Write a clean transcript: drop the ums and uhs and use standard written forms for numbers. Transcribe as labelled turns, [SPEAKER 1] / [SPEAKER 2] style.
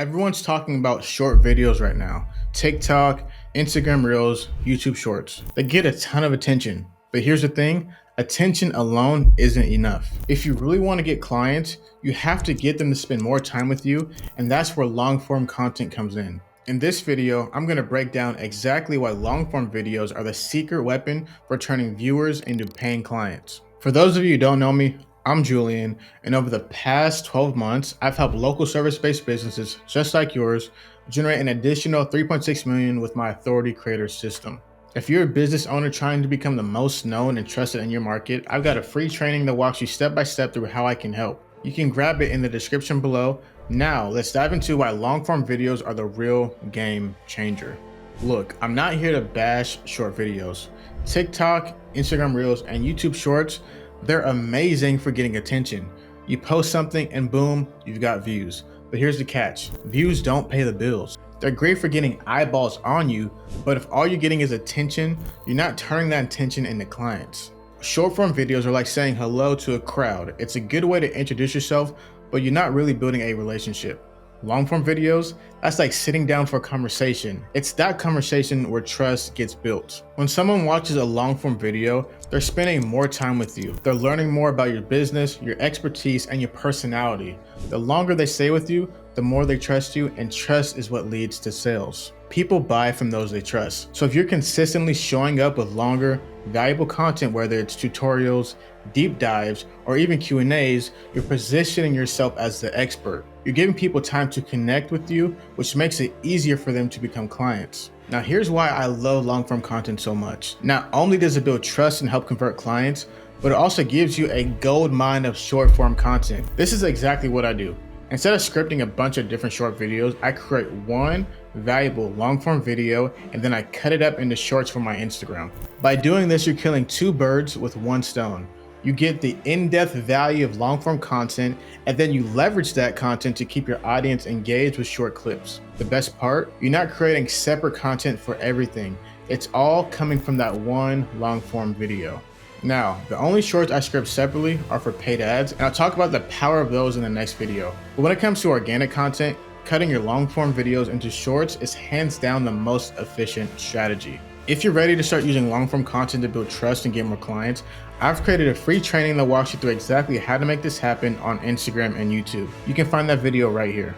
[SPEAKER 1] Everyone's talking about short videos right now. TikTok, Instagram Reels, YouTube Shorts. They get a ton of attention. But here's the thing, attention alone isn't enough. If you really want to get clients, you have to get them to spend more time with you, and that's where long form content comes in. In this video, I'm going to break down exactly why long form videos are the secret weapon for turning viewers into paying clients. For those of you who don't know me, I'm Julian, and over the past 12 months, I've helped local service-based businesses just like yours generate an additional 3.6 million with my Authority Creator system. If you're a business owner trying to become the most known and trusted in your market, I've got a free training that walks you step by step through how I can help. You can grab it in the description below. Now, let's dive into why long-form videos are the real game changer. Look, I'm not here to bash short videos. TikTok, Instagram Reels, and YouTube Shorts, they're amazing for getting attention. You post something and boom, you've got views. But here's the catch, views don't pay the bills. They're great for getting eyeballs on you, but if all you're getting is attention, you're not turning that attention into clients. Short form videos are like saying hello to a crowd. It's a good way to introduce yourself, but you're not really building a relationship. Long form videos, that's like sitting down for a conversation. It's that conversation where trust gets built. When someone watches a long form video, they're spending more time with you. They're learning more about your business, your expertise, and your personality. The longer they stay with you, the more they trust you, and trust is what leads to sales. People buy from those they trust. So if you're consistently showing up with longer, valuable content, whether it's tutorials, deep dives, or even Q&As, you're positioning yourself as the expert. You're giving people time to connect with you, which makes it easier for them to become clients. Now, here's why I love long-form content so much. Not only does it build trust and help convert clients, but it also gives you a gold mine of short-form content. This is exactly what I do. Instead of scripting a bunch of different short videos, I create one valuable long-form video and then I cut it up into shorts for my Instagram. By doing this, you're killing two birds with one stone. You get the in-depth value of long-form content, and then you leverage that content to keep your audience engaged with short clips. The best part, you're not creating separate content for everything. It's all coming from that one long-form video. Now, the only shorts I script separately are for paid ads, and I'll talk about the power of those in the next video. But when it comes to organic content, cutting your long-form videos into shorts is hands down the most efficient strategy. If you're ready to start using long-form content to build trust and get more clients, I've created a free training that walks you through exactly how to make this happen on Instagram and YouTube. You can find that video right here.